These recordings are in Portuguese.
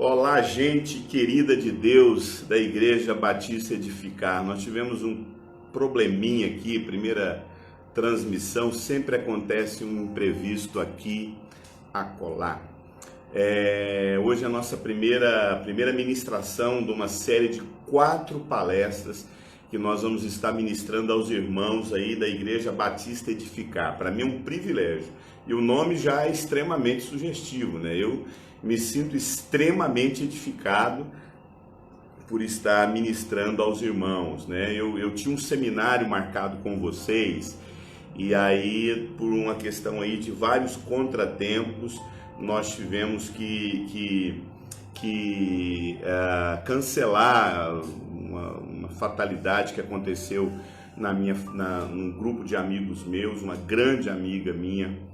Olá, gente querida de Deus da Igreja Batista Edificar. Nós tivemos um probleminha aqui, primeira transmissão, sempre acontece um imprevisto aqui, acolá. Hoje é a nossa primeira ministração de uma série de 4 palestras que nós vamos estar ministrando aos irmãos aí da Igreja Batista Edificar. Para mim é um privilégio e o nome já é extremamente sugestivo, né? Eu me sinto extremamente edificado por estar ministrando aos irmãos, né? Eu tinha um seminário marcado com vocês e aí, por uma questão aí de vários contratempos, nós tivemos que cancelar uma fatalidade que aconteceu num grupo de amigos meus. Uma grande amiga minha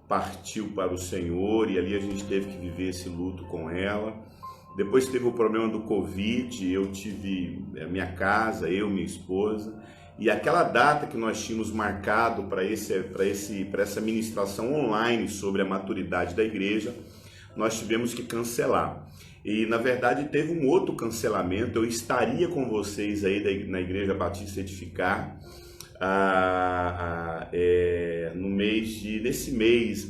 partiu para o Senhor e ali a gente teve que viver esse luto com ela. Depois teve o problema do Covid, eu tive a minha casa, eu, minha esposa, e aquela data que nós tínhamos marcado para essa ministração online sobre a maturidade da igreja, nós tivemos que cancelar. E na verdade teve um outro cancelamento. Eu estaria com vocês aí na Igreja Batista Edificar nesse mês,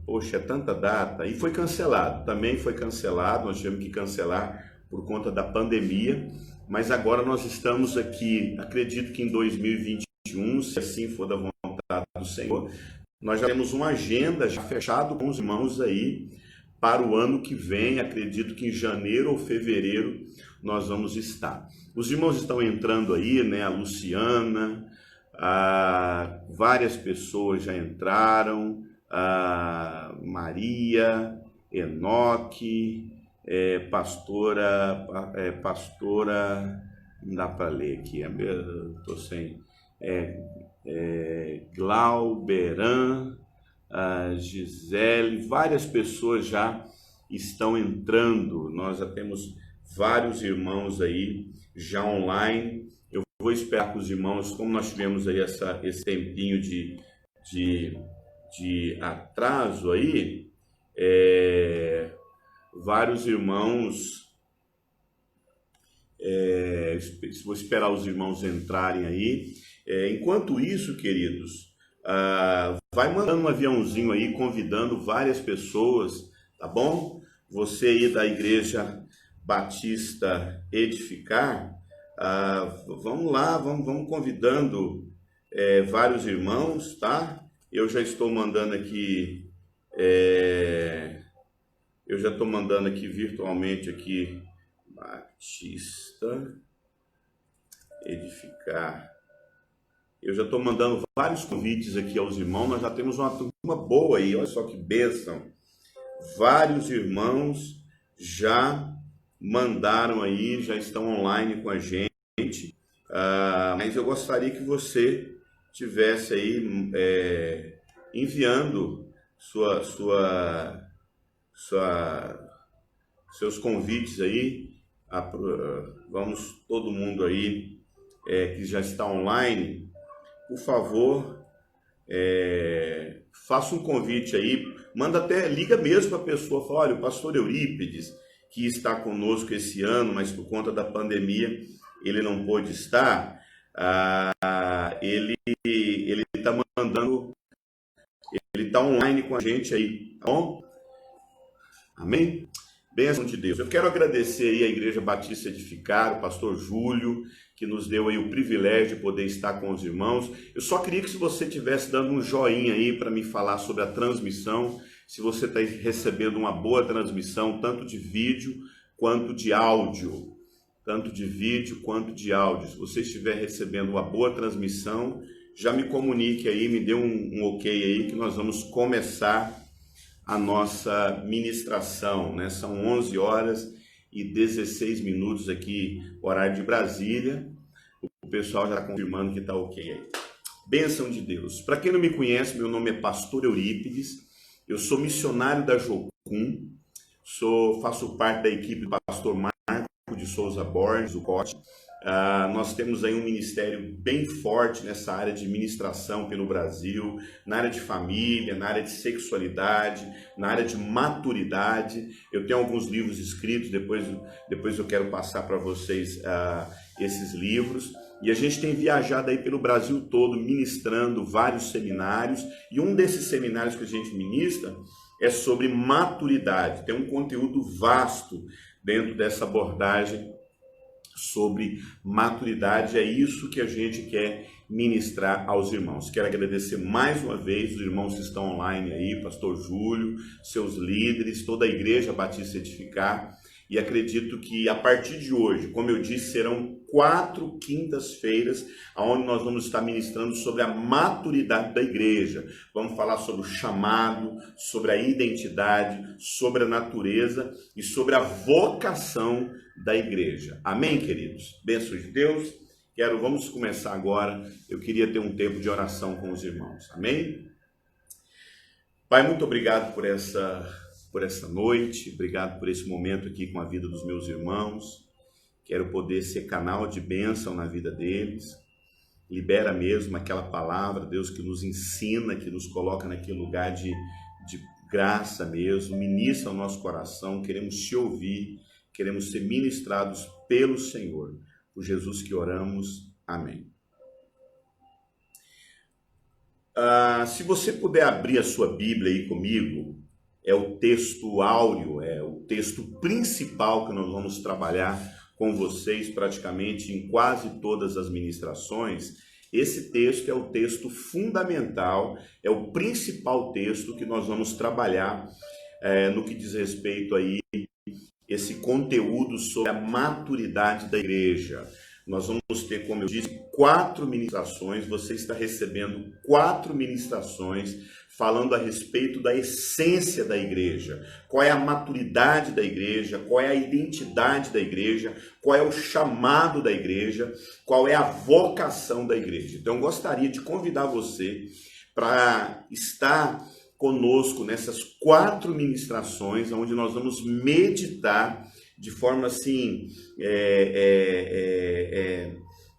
poxa, é tanta data, e foi cancelado, também foi cancelado, nós tivemos que cancelar por conta da pandemia, mas agora nós estamos aqui, acredito que em 2021, se assim for da vontade do Senhor, nós já temos uma agenda já fechada com os irmãos aí para o ano que vem. Acredito que em janeiro ou fevereiro nós vamos estar. Os irmãos estão entrando aí, né? A Luciana, várias pessoas já entraram, a Maria, Enoque, pastora, não dá para ler aqui, estou sem, Glauberan, Gisele, várias pessoas já estão entrando. Nós já temos vários irmãos aí já online. Eu vou esperar com os irmãos, como nós tivemos aí esse tempinho de atraso aí, vários irmãos, vou esperar os irmãos entrarem aí. Enquanto isso, queridos, vai mandando um aviãozinho aí, convidando várias pessoas, tá bom? Você aí da Igreja Batista Edificar, vamos lá, vamos convidando vários irmãos, tá? Eu já estou mandando aqui, virtualmente aqui, Batista Edificar. Eu já estou mandando vários convites aqui aos irmãos. Nós já temos uma turma boa aí, olha só que bênção. Vários irmãos já mandaram aí, já estão online com a gente. Mas eu gostaria que você tivesse aí enviando seus convites aí. Vamos, todo mundo aí que já está online, por favor, faça um convite aí, liga mesmo para a pessoa, fala: olha, o pastor Eurípides, que está conosco esse ano, mas por conta da pandemia ele não pôde estar, ele está mandando, ele está online com a gente aí, tá bom? Amém? Bênção de Deus. Eu quero agradecer aí a Igreja Batista Edificar, o pastor Júlio, que nos deu aí o privilégio de poder estar com os irmãos. Eu só queria que, se você estivesse dando um joinha aí para me falar sobre a transmissão, se você está recebendo uma boa transmissão, tanto de vídeo quanto de áudio. Se você estiver recebendo uma boa transmissão, já me comunique aí, me dê um ok aí, que nós vamos começar a nossa ministração, né? São 11 horas e 16 minutos aqui, horário de Brasília. O pessoal já está confirmando que está ok aí. Bênção de Deus. Para quem não me conhece, meu nome é pastor Eurípides. Eu sou missionário da Jocum. Faço parte da equipe do pastor Marco de Souza Borges, o Cote. Nós temos aí um ministério bem forte nessa área de ministração pelo Brasil, na área de família, na área de sexualidade, na área de maturidade. Eu tenho alguns livros escritos, depois eu quero passar para vocês esses livros. E a gente tem viajado aí pelo Brasil todo, ministrando vários seminários, e um desses seminários que a gente ministra é sobre maturidade. Tem um conteúdo vasto dentro dessa abordagem sobre maturidade. É isso que a gente quer ministrar aos irmãos. Quero agradecer mais uma vez os irmãos que estão online aí, pastor Júlio, seus líderes, toda a Igreja Batista Edificar, e acredito que a partir de hoje, como eu disse, serão 4 quintas-feiras onde nós vamos estar ministrando sobre a maturidade da igreja. Vamos falar sobre o chamado, sobre a identidade, sobre a natureza e sobre a vocação da igreja. Amém, queridos? Bênçãos de Deus. Vamos começar agora. Eu queria ter um tempo de oração com os irmãos. Amém? Pai, muito obrigado por essa noite, obrigado por esse momento aqui com a vida dos meus irmãos. Quero poder ser canal de bênção na vida deles. Libera mesmo aquela palavra, Deus, que nos ensina, que nos coloca naquele lugar de graça mesmo. Ministra o nosso coração, queremos te ouvir, queremos ser ministrados pelo Senhor. Por Jesus que oramos, amém. Se você puder abrir a sua Bíblia aí comigo, é o texto áureo, é o texto principal que nós vamos trabalhar com vocês praticamente em quase todas as ministrações. Esse texto é o texto fundamental, é o principal texto que nós vamos trabalhar no que diz respeito aí esse conteúdo sobre a maturidade da igreja. Nós vamos ter, como eu disse, 4 ministrações. Você está recebendo 4 ministrações falando a respeito da essência da igreja. Qual é a maturidade da igreja, qual é a identidade da igreja, qual é o chamado da igreja, qual é a vocação da igreja. Então, eu gostaria de convidar você para estar conosco nessas 4 ministrações, onde nós vamos meditar de forma assim,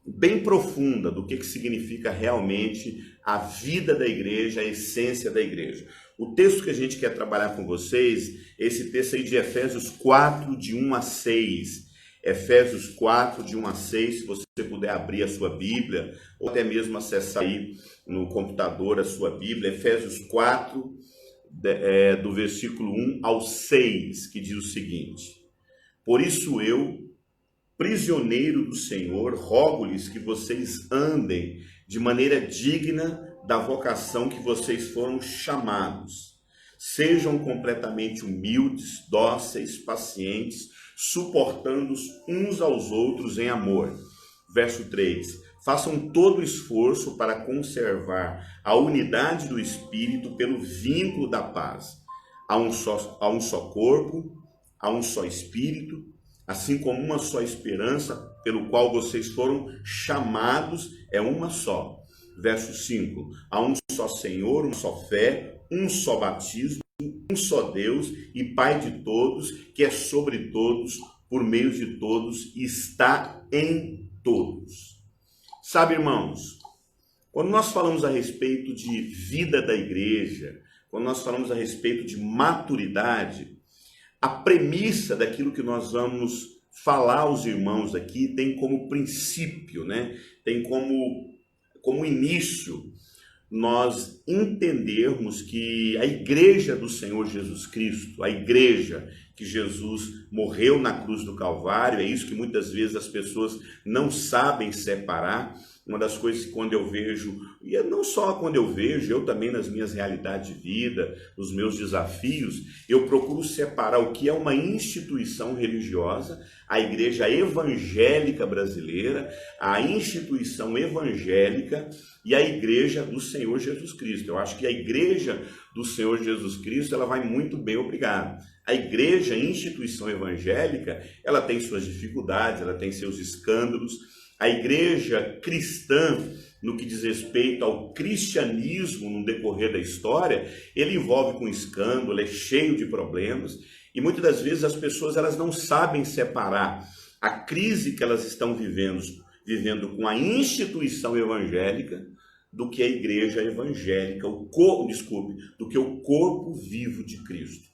bem profunda do que significa realmente a vida da igreja, a essência da igreja. O texto que a gente quer trabalhar com vocês, esse texto aí de Efésios 4, de 1 a 6. Efésios 4, de 1 a 6, se você puder abrir a sua Bíblia, ou até mesmo acessar aí no computador a sua Bíblia, Efésios 4, do versículo 1 ao 6, que diz o seguinte: Por isso eu, prisioneiro do Senhor, rogo-lhes que vocês andem de maneira digna da vocação que vocês foram chamados. Sejam completamente humildes, dóceis, pacientes, suportando-os uns aos outros em amor. Verso 3. Façam todo o esforço para conservar a unidade do Espírito pelo vínculo da paz. Há um só corpo, há um só Espírito, assim como uma só esperança pelo qual vocês foram chamados, é uma só. Verso 5. Há um só Senhor, uma só fé, um só batismo, um só Deus e Pai de todos, que é sobre todos, por meio de todos e está em todos. Sabe, irmãos, quando nós falamos a respeito de vida da igreja, quando nós falamos a respeito de maturidade, a premissa daquilo que nós vamos falar aos irmãos aqui tem como princípio, tem como início, nós entendermos que a igreja do Senhor Jesus Cristo, a igreja que Jesus morreu na cruz do Calvário, é isso que muitas vezes as pessoas não sabem separar. Uma das coisas que quando eu vejo, e não só quando eu vejo, eu também nas minhas realidades de vida, nos meus desafios, eu procuro separar o que é uma instituição religiosa, a igreja evangélica brasileira, a instituição evangélica e a igreja do Senhor Jesus Cristo. Eu acho que a igreja do Senhor Jesus Cristo, ela vai muito bem, obrigado. A igreja, a instituição evangélica, ela tem suas dificuldades, ela tem seus escândalos. A igreja cristã, no que diz respeito ao cristianismo no decorrer da história, ele envolve com escândalo, é cheio de problemas, e muitas das vezes as pessoas elas não sabem separar a crise que elas estão vivendo com a instituição evangélica, do que a igreja evangélica, do que o corpo vivo de Cristo.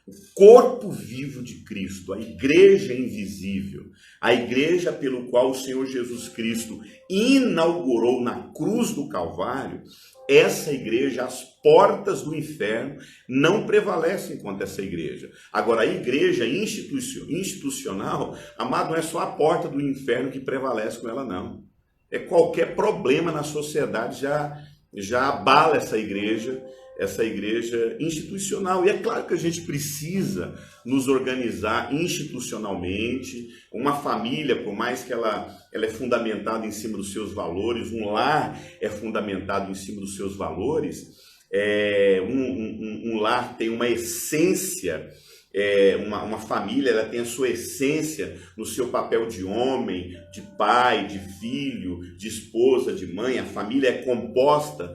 O corpo vivo de Cristo, a igreja invisível, a igreja pelo qual o Senhor Jesus Cristo inaugurou na cruz do Calvário, essa igreja, as portas do inferno não prevalecem contra essa igreja. Agora, a igreja institucional, amado, não é só a porta do inferno que prevalece com ela, não. É qualquer problema na sociedade já abala essa igreja institucional. E é claro que a gente precisa nos organizar institucionalmente. Uma família, por mais que ela é fundamentada em cima dos seus valores, um lar é fundamentado em cima dos seus valores, um lar tem uma essência. Uma família, ela tem a sua essência no seu papel de homem, de pai, de filho, de esposa, de mãe. A família é composta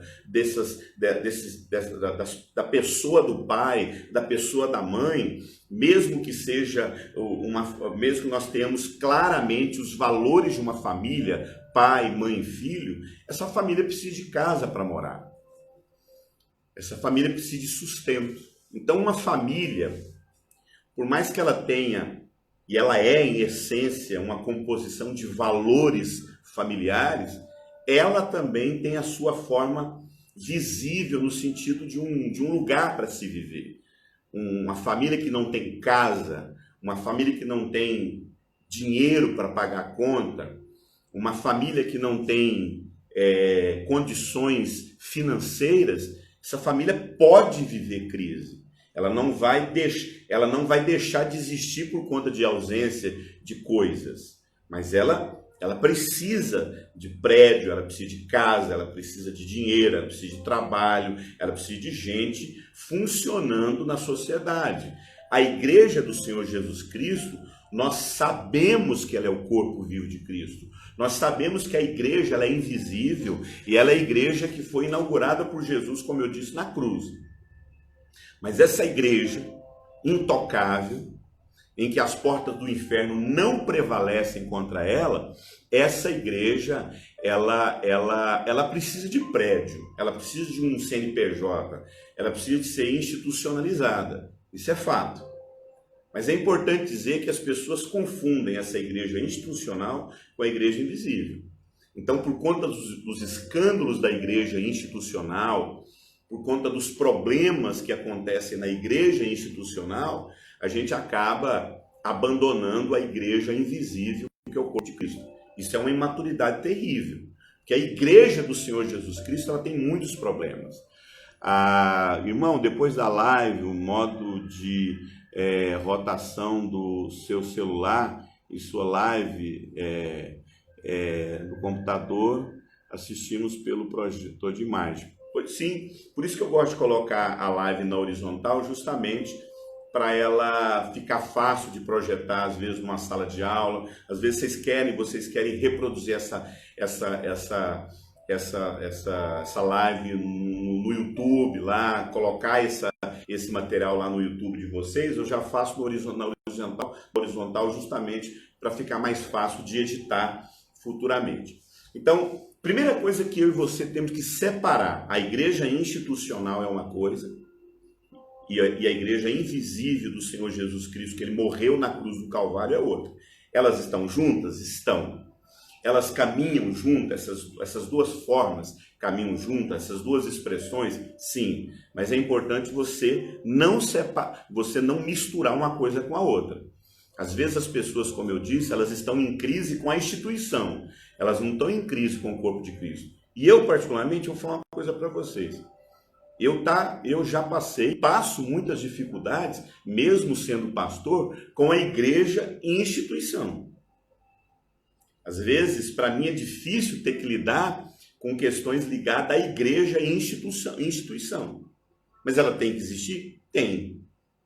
da pessoa do pai, da pessoa da mãe, mesmo que mesmo que nós tenhamos claramente os valores de uma família, pai, mãe e filho, essa família precisa de casa para morar. Essa família precisa de sustento. Então, uma família, por mais que ela tenha, e ela é em essência, uma composição de valores familiares, ela também tem a sua forma visível no sentido de um lugar para se viver. Uma família que não tem casa, uma família que não tem dinheiro para pagar a conta, uma família que não tem condições financeiras, essa família pode viver crise. Ela não vai deixar de existir por conta de ausência de coisas, mas ela precisa de prédio, ela precisa de casa, ela precisa de dinheiro, ela precisa de trabalho, ela precisa de gente funcionando na sociedade. A igreja do Senhor Jesus Cristo, nós sabemos que ela é o corpo vivo de Cristo. Nós sabemos que a igreja ela é invisível e ela é a igreja que foi inaugurada por Jesus, como eu disse, na cruz. Mas essa igreja intocável, em que as portas do inferno não prevalecem contra ela, essa igreja, ela precisa de prédio, ela precisa de um CNPJ, ela precisa de ser institucionalizada. Isso é fato. Mas é importante dizer que as pessoas confundem essa igreja institucional com a igreja invisível. Então, por conta dos escândalos da igreja institucional, por conta dos problemas que acontecem na igreja institucional, a gente acaba abandonando a igreja invisível, que é o corpo de Cristo. Isso é uma imaturidade terrível, porque a igreja do Senhor Jesus Cristo ela tem muitos problemas. Irmão, depois da live, o modo de rotação do seu celular e sua live no computador, assistimos pelo projetor de imagem. Pois sim, por isso que eu gosto de colocar a live na horizontal, justamente para ela ficar fácil de projetar, às vezes numa sala de aula. Às vezes vocês querem reproduzir essa live no YouTube lá, colocar esse material lá no YouTube de vocês. Eu já faço na horizontal justamente para ficar mais fácil de editar futuramente. Então, primeira coisa que eu e você temos que separar: a igreja institucional é uma coisa e a igreja invisível do Senhor Jesus Cristo, que ele morreu na cruz do Calvário, é outra. Elas estão juntas? Estão. Elas caminham juntas, essas duas formas caminham juntas, essas duas expressões? Sim. Mas é importante você não misturar uma coisa com a outra. Às vezes as pessoas, como eu disse, elas estão em crise com a instituição. Elas não estão em crise com o corpo de Cristo. E eu, particularmente, vou falar uma coisa para vocês. Eu já passo muitas dificuldades, mesmo sendo pastor, com a igreja e instituição. Às vezes, para mim, é difícil ter que lidar com questões ligadas à igreja e instituição. Mas ela tem que existir? Tem.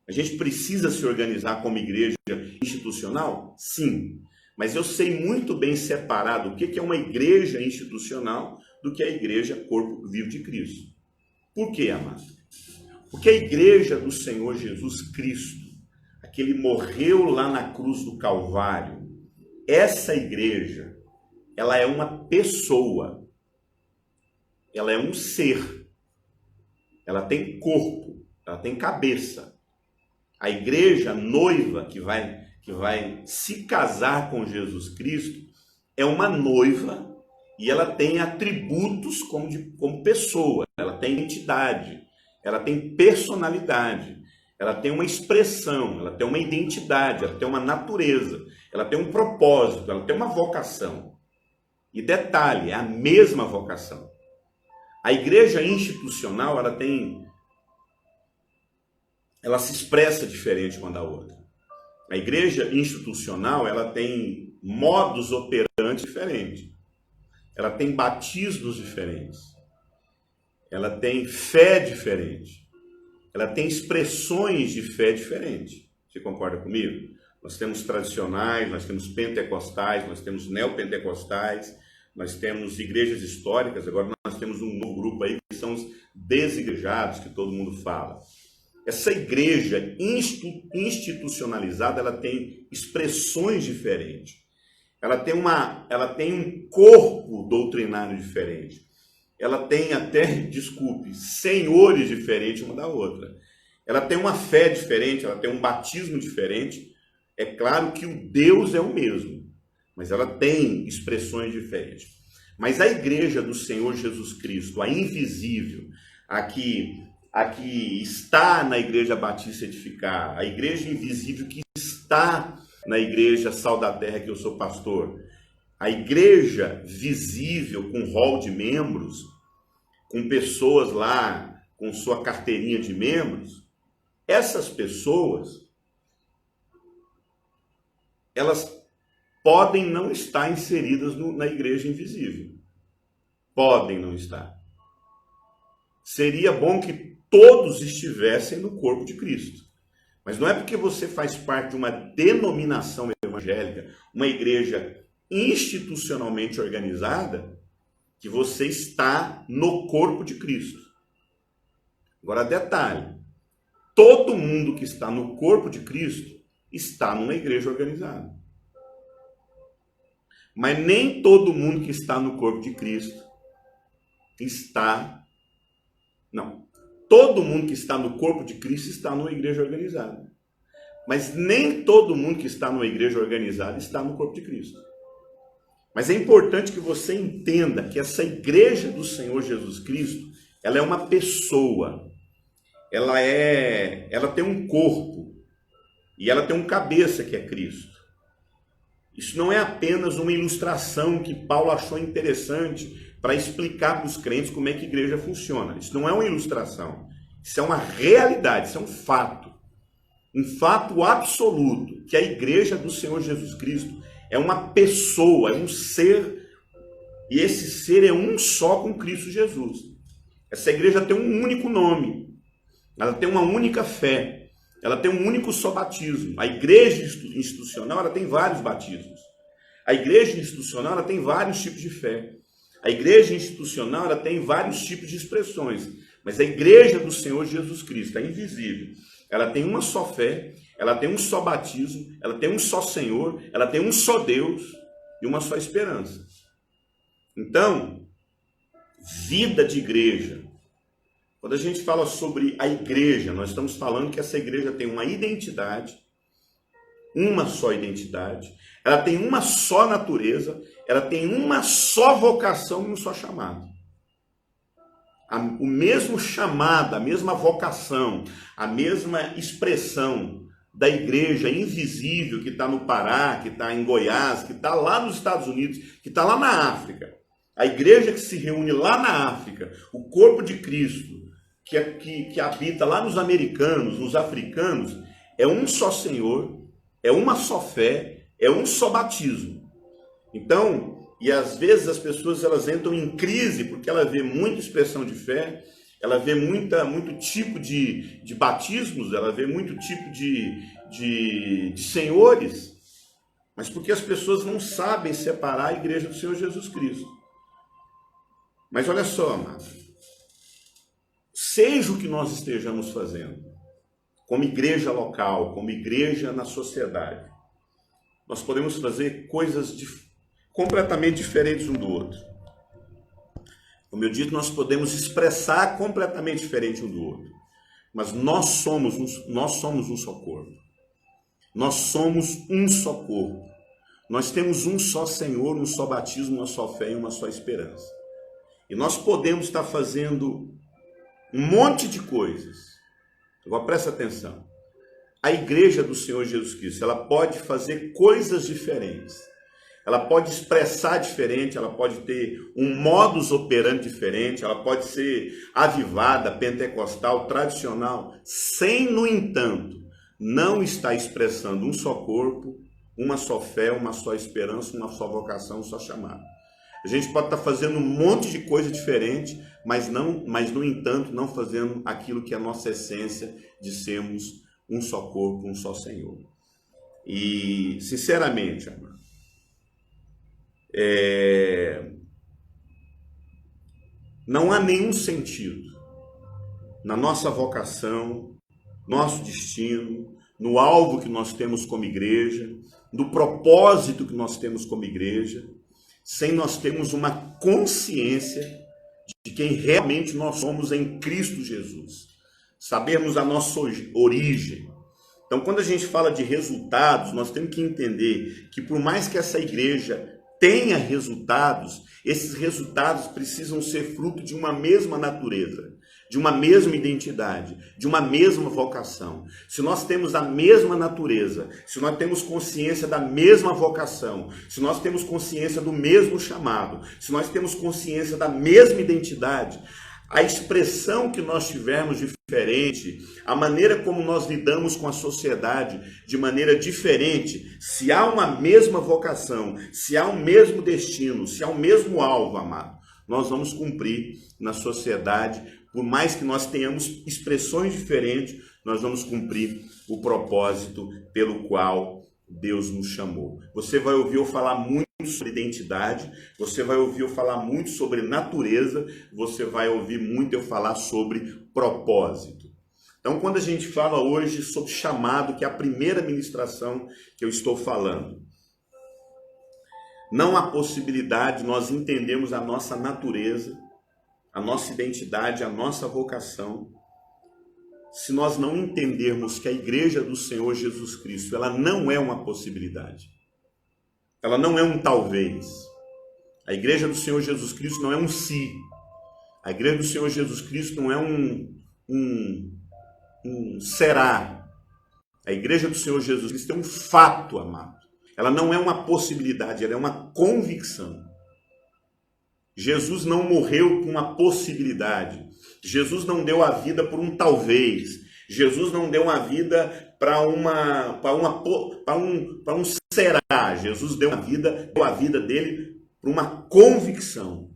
A gente precisa se organizar como igreja institucional? Sim. Mas eu sei muito bem separar do que é uma igreja institucional do que é a igreja corpo vivo de Cristo. Por quê, amado? Porque a igreja do Senhor Jesus Cristo, que ele morreu lá na cruz do Calvário, essa igreja, ela é uma pessoa, ela é um ser, ela tem corpo, ela tem cabeça. A igreja noiva que vai se casar com Jesus Cristo é uma noiva e ela tem atributos como pessoa, ela tem identidade, ela tem personalidade, ela tem uma expressão, ela tem uma identidade, ela tem uma natureza, ela tem um propósito, ela tem uma vocação. E detalhe, é a mesma vocação. A igreja institucional, ela se expressa diferente uma da outra. A igreja institucional, ela tem modus operandi diferentes. Ela tem batismos diferentes. Ela tem fé diferente. Ela tem expressões de fé diferentes. Você concorda comigo? Nós temos tradicionais, nós temos pentecostais, nós temos neopentecostais, nós temos igrejas históricas, agora nós temos um novo grupo aí que são os desigrejados, que todo mundo fala. Essa igreja institucionalizada, ela tem expressões diferentes. Ela tem um corpo doutrinário diferente. Ela tem até, senhores diferentes uma da outra. Ela tem uma fé diferente, ela tem um batismo diferente. É claro que o Deus é o mesmo, mas ela tem expressões diferentes. Mas a igreja do Senhor Jesus Cristo, a invisível, a que está na Igreja Batista Edificar, a igreja invisível que está na Igreja Sal da Terra, que eu sou pastor, a igreja visível com rol de membros, com pessoas lá com sua carteirinha de membros, essas pessoas, elas podem não estar inseridas na igreja invisível. Podem não estar. Seria bom que todos estivessem no corpo de Cristo. Mas não é porque você faz parte de uma denominação evangélica, uma igreja institucionalmente organizada, que você está no corpo de Cristo. Agora, detalhe, todo mundo que está no corpo de Cristo está numa igreja organizada. Mas nem todo mundo que está no corpo de Cristo todo mundo que está no corpo de Cristo está numa igreja organizada. Mas nem todo mundo que está numa igreja organizada está no corpo de Cristo. Mas é importante que você entenda que essa igreja do Senhor Jesus Cristo, ela é uma pessoa. Ela tem um corpo e ela tem um cabeça que é Cristo. Isso não é apenas uma ilustração que Paulo achou interessante para explicar para os crentes como é que a igreja funciona. Isso não é uma ilustração. Isso é uma realidade, isso é um fato. Um fato absoluto, que a igreja do Senhor Jesus Cristo é uma pessoa, é um ser, e esse ser é um só com Cristo Jesus. Essa igreja tem um único nome, ela tem uma única fé, ela tem um único só batismo. A igreja institucional, ela tem vários batismos. A igreja institucional, ela tem vários tipos de fé. A igreja institucional, ela tem vários tipos de expressões. Mas a igreja do Senhor Jesus Cristo, a invisível, ela tem uma só fé, ela tem um só batismo, ela tem um só Senhor, ela tem um só Deus e uma só esperança. Então, vida de igreja. Quando a gente fala sobre a igreja, nós estamos falando que essa igreja tem uma identidade, uma só identidade, ela tem uma só natureza, ela tem uma só vocação e um só chamado. O mesmo chamado, a mesma vocação, a mesma expressão da igreja invisível que está no Pará, que está em Goiás, que está lá nos Estados Unidos, que está lá na África. A igreja que se reúne lá na África, o corpo de Cristo, que habita lá nos americanos, nos africanos, é um só Senhor, é uma só fé, é um só batismo. Então, e às vezes as pessoas elas entram em crise porque ela vê muita expressão de fé, ela vê muito tipo de batismos, ela vê muito tipo de senhores, mas porque as pessoas não sabem separar a igreja do Senhor Jesus Cristo. Mas olha só, amado, seja o que nós estejamos fazendo, como igreja local, como igreja na sociedade, nós podemos fazer coisas completamente diferentes um do outro. Como eu disse, nós podemos expressar completamente diferente um do outro. Mas nós somos um só corpo. Nós somos um só corpo. Nós temos um só Senhor, um só batismo, uma só fé e uma só esperança. E nós podemos estar fazendo um monte de coisas. Agora presta atenção. A igreja do Senhor Jesus Cristo, ela pode fazer coisas diferentes. Ela pode expressar diferente, ela pode ter um modus operandi diferente, ela pode ser avivada, pentecostal, tradicional, sem, no entanto, não estar expressando um só corpo, uma só fé, uma só esperança, uma só vocação, um só chamado. A gente pode estar fazendo um monte de coisa diferente, mas no entanto, não fazendo aquilo que é a nossa essência de sermos um só corpo, um só Senhor. E, sinceramente, amado, não há nenhum sentido na nossa vocação, nosso destino, no alvo que nós temos como igreja, no propósito que nós temos como igreja, sem nós termos uma consciência de quem realmente nós somos em Cristo Jesus. Sabermos a nossa origem. Então, quando a gente fala de resultados, nós temos que entender que por mais que essa igreja tenha resultados, esses resultados precisam ser fruto de uma mesma natureza, de uma mesma identidade, de uma mesma vocação. Se nós temos a mesma natureza, se nós temos consciência da mesma vocação, se nós temos consciência do mesmo chamado, se nós temos consciência da mesma identidade, a expressão que nós tivermos diferente, a maneira como nós lidamos com a sociedade de maneira diferente, se há uma mesma vocação, se há um mesmo destino, se há um mesmo alvo, amado, nós vamos cumprir na sociedade. Por mais que nós tenhamos expressões diferentes, nós vamos cumprir o propósito pelo qual Deus nos chamou. Você vai ouvir eu falar muito sobre identidade, você vai ouvir eu falar muito sobre natureza, você vai ouvir muito eu falar sobre propósito. Então, quando a gente fala hoje sobre chamado, que é a primeira ministração que eu estou falando, não há possibilidade de nós entendermos a nossa natureza, a nossa identidade, a nossa vocação, se nós não entendermos que a igreja do Senhor Jesus Cristo, ela não é uma possibilidade. Ela não é um talvez. A igreja do Senhor Jesus Cristo não é um se. A igreja do Senhor Jesus Cristo não é um será. A igreja do Senhor Jesus Cristo é um fato, amado. Ela não é uma possibilidade, ela é uma convicção. Jesus não morreu com uma possibilidade. Jesus não deu a vida por um talvez. Jesus não deu a vida para um será. Jesus deu a vida dele para uma convicção.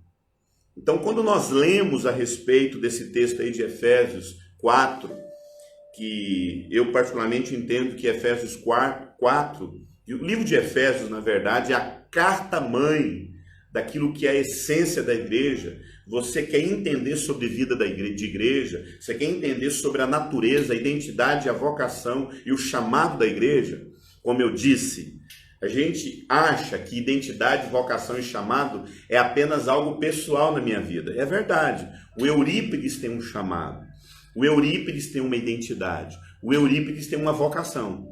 Então, quando nós lemos a respeito desse texto aí de Efésios 4, que eu particularmente entendo que Efésios 4, e o livro de Efésios, na verdade, é a carta-mãe daquilo que é a essência da igreja. Você quer entender sobre vida de igreja, você quer entender sobre a natureza, a identidade, a vocação e o chamado da igreja. Como eu disse, a gente acha que identidade, vocação e chamado é apenas algo pessoal na minha vida. É verdade. O Eurípides tem um chamado. O Eurípides tem uma identidade. O Eurípides tem uma vocação.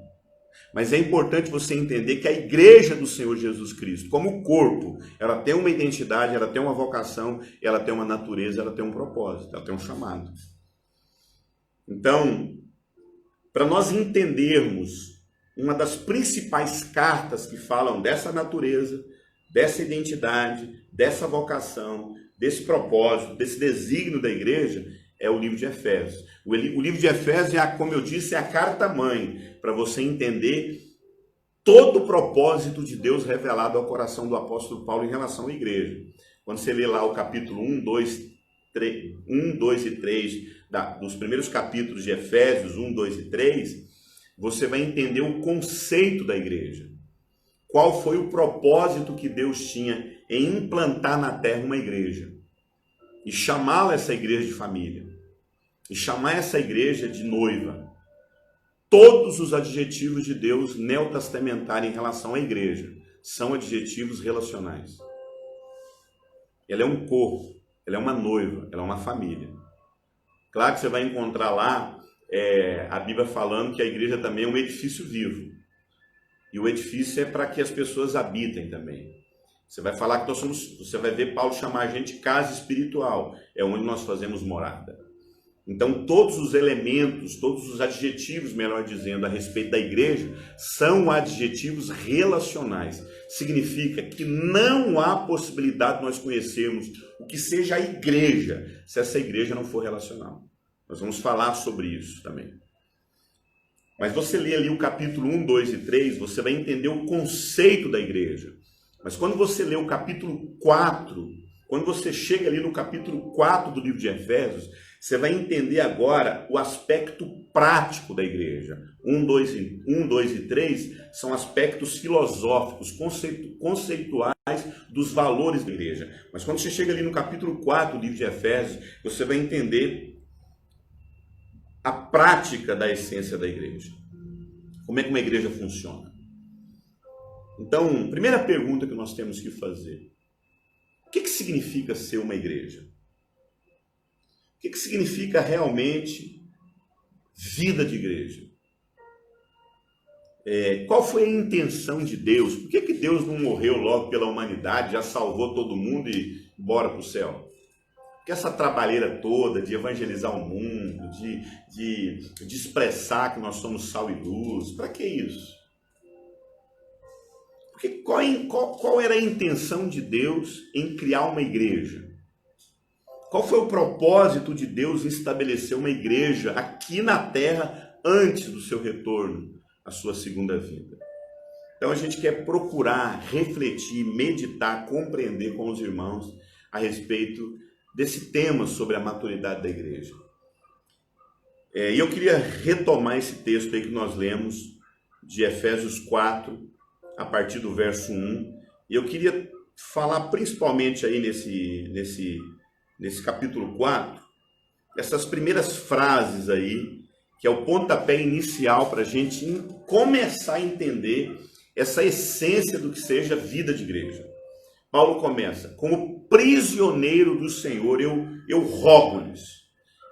Mas é importante você entender que a igreja do Senhor Jesus Cristo, como corpo, ela tem uma identidade, ela tem uma vocação, ela tem uma natureza, ela tem um propósito, ela tem um chamado. Então, para nós entendermos uma das principais cartas que falam dessa natureza, dessa identidade, dessa vocação, desse propósito, desse desígnio da igreja, é o livro de Efésios. O livro de Efésios, como eu disse, é a carta-mãe para você entender todo o propósito de Deus revelado ao coração do apóstolo Paulo em relação à igreja. Quando você lê lá o capítulo 1, 2 e 3, dos primeiros capítulos de Efésios 1, 2 e 3, você vai entender o conceito da igreja. Qual foi o propósito que Deus tinha em implantar na terra uma igreja. E chamá-la essa igreja de família. E chamar essa igreja de noiva. Todos os adjetivos de Deus neotestamentários em relação à igreja são adjetivos relacionais. Ela é um corpo, ela é uma noiva, ela é uma família. Claro que você vai encontrar lá a Bíblia falando que a igreja também é um edifício vivo. E o edifício é para que as pessoas habitem também. Você vai falar que você vai ver Paulo chamar a gente de casa espiritual, é onde nós fazemos morada. Então todos os elementos, todos os adjetivos, melhor dizendo, a respeito da igreja, são adjetivos relacionais. Significa que não há possibilidade de nós conhecermos o que seja a igreja, se essa igreja não for relacional. Nós vamos falar sobre isso também. Mas você lê ali o capítulo 1, 2 e 3, você vai entender o conceito da igreja. Mas quando você lê o capítulo 4, quando você chega ali no capítulo 4 do livro de Efésios, você vai entender agora o aspecto prático da igreja. 1, 2 e 3 são aspectos filosóficos, conceituais dos valores da igreja. Mas quando você chega ali no capítulo 4 do livro de Efésios, você vai entender a prática da essência da igreja. Como é que uma igreja funciona? Então, primeira pergunta que nós temos que fazer: o que significa ser uma igreja? O que significa realmente vida de igreja? Qual foi a intenção de Deus? Por que Deus não morreu logo pela humanidade, já salvou todo mundo e bora para o céu? Porque essa trabalheira toda de evangelizar o mundo, de expressar que nós somos sal e luz, para que isso? Porque qual era a intenção de Deus em criar uma igreja? Qual foi o propósito de Deus em estabelecer uma igreja aqui na terra antes do seu retorno à sua segunda vinda? Então a gente quer procurar refletir, meditar, compreender com os irmãos a respeito desse tema sobre a maturidade da igreja. E eu queria retomar esse texto aí que nós lemos de Efésios 4, a partir do verso 1, e eu queria falar principalmente aí nesse capítulo 4, essas primeiras frases aí, que é o pontapé inicial para a gente começar a entender essa essência do que seja vida de igreja. Paulo começa: como prisioneiro do Senhor, eu rogo-lhes,